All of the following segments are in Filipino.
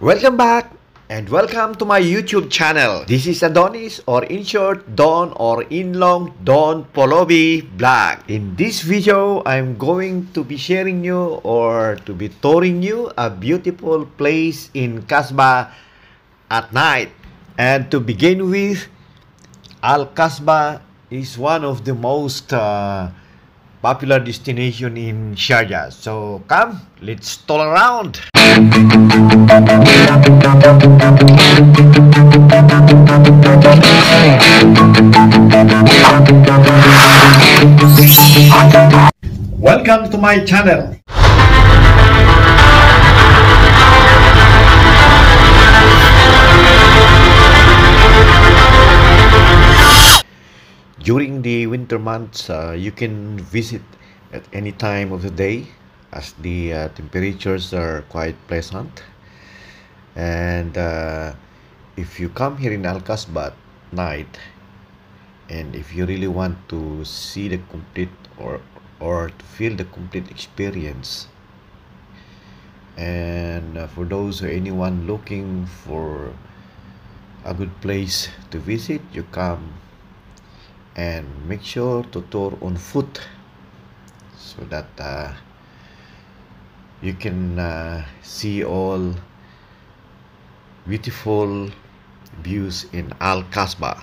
Welcome back and welcome to my YouTube channel. This is Adonis, or in short, Don, or in long, Don Polobi Vlog. In this video, I'm going to be sharing you or to be touring you a beautiful place in Qasba at night. And to begin with, Qasba is one of the most popular destination in Sharjah. So come, let's tour around. Welcome to my channel. During the winter months, you can visit at any time of the day, as the temperatures are quite pleasant. And if you come here in Qasba at night, and if you really want to see the complete or to feel the complete experience, and for those or anyone looking for a good place to visit, you come and make sure to tour on foot, so that you can see all beautiful views in Qasba.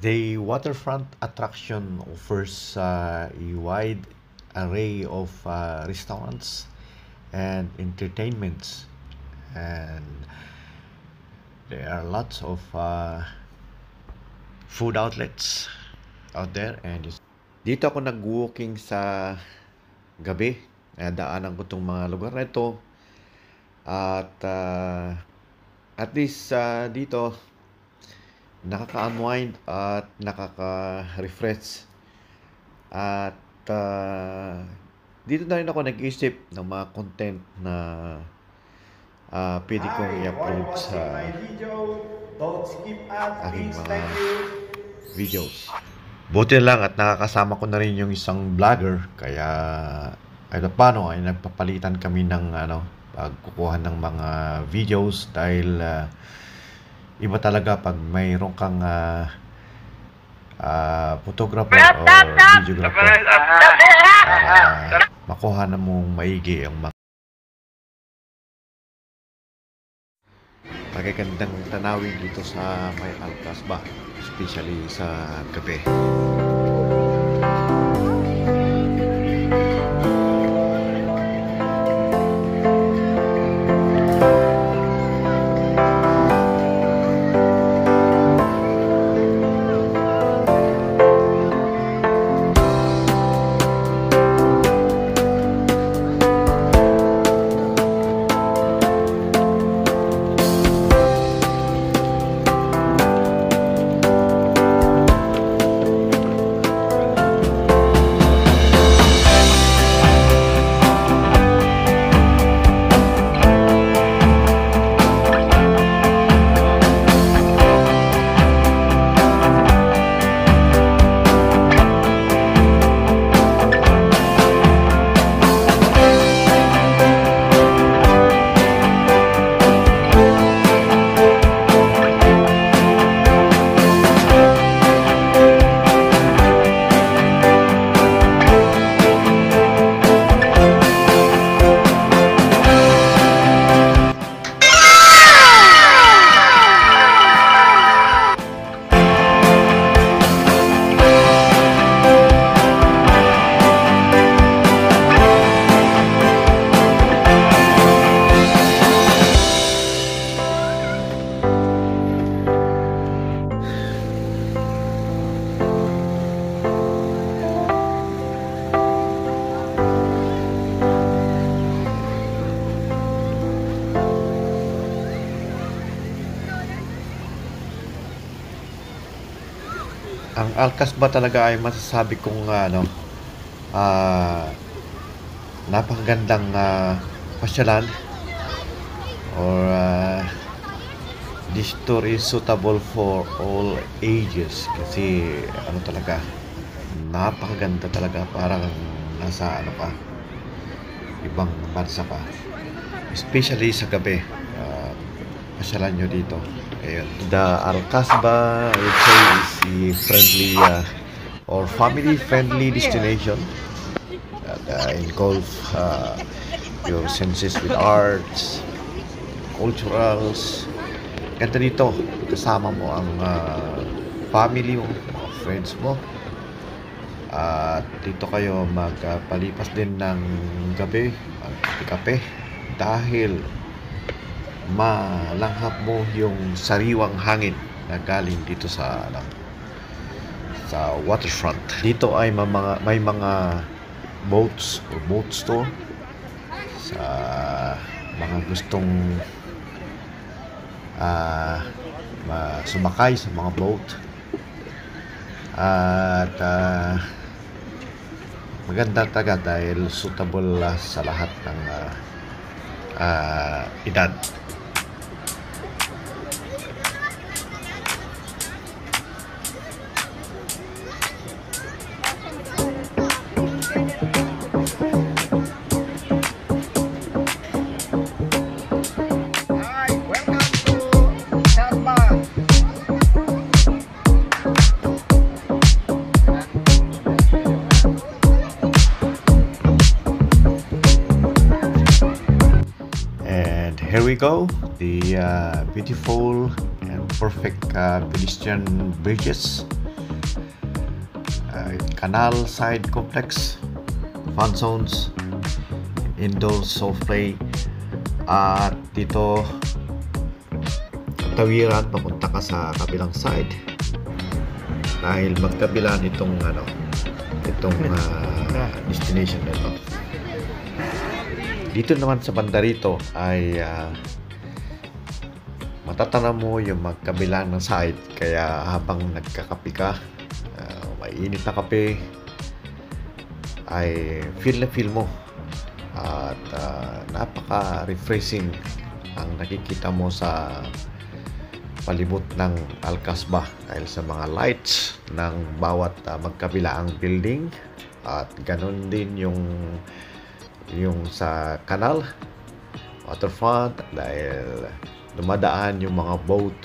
The waterfront attraction offers a wide array of restaurants and entertainments, and there are lots of food outlets out there. And dito ako nag-walking sa gabi, daanan ko itong mga lugar na ito, at least dito nakaka-unwind at nakaka-refresh. At dito na rin ako nag-isip ng mga content na pwede kong i-upload sa aking mga videos. Buti lang at nakakasama ko na rin yung isang vlogger, kaya kahit paano ay nagpapalitan kami ng pagkukuha ng mga videos, dahil iba talaga pag mayroon kang photographer o videographer para makuha na mong maigi ang mga magagandang tanawin dito sa may Qasba, especially sa gabi. Ang Qasba talaga ay masasabi kong napakagandang pasyalan, or this tour is suitable for all ages kasi talaga napakaganda talaga, parang nasa ibang bansa ka, especially sa gabi. Pasyalan nyo dito. Ayun. The Qasba, I would say, is a friendly or family friendly destination that engulf your senses with arts, culturals. Ganda dito, kasama mo ang family mo, mga friends mo, at dito kayo magpalipas din ng gabi, magkape, dahil malanghap mo yung sariwang hangin na galing dito sa waterfront. Dito ay may mga boats or boat store sa mga gustong sumakay sa mga boat. At maganda talaga dahil suitable sa lahat ng edad. Here we go, the beautiful and perfect pedestrian bridges, canal side complex, fun zones, indoor soft play, at dito tawiran papunta ka sa kabilang side dahil magkabilan itong destination nito. Dito naman sa banda rito ay matatanaw mo yung magkabilang ng side, kaya habang nagkakape ka, mainit na kape, ay feel na feel mo, at napaka-refreshing ang nakikita mo sa palibot ng Qasba dahil sa mga lights ng bawat magkabilaang building, at ganun din yung sa canal, waterfront, dahil dumadaan yung mga boat,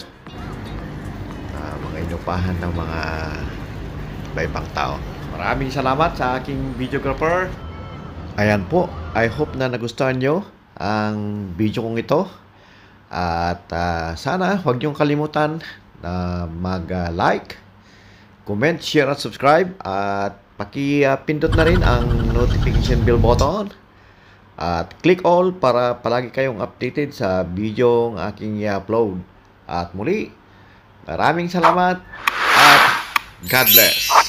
mga inupahan ng mga iba-ibang tao. Maraming salamat sa aking videographer. Ayan po, I hope na nagustuhan nyo ang video kong ito, at sana huwag nyong kalimutan na mag-like, comment, share at subscribe, at paki-pindot na rin ang notification bell button at click all para palagi kayong updated sa video ng aking i-upload. At muli, maraming salamat at God bless.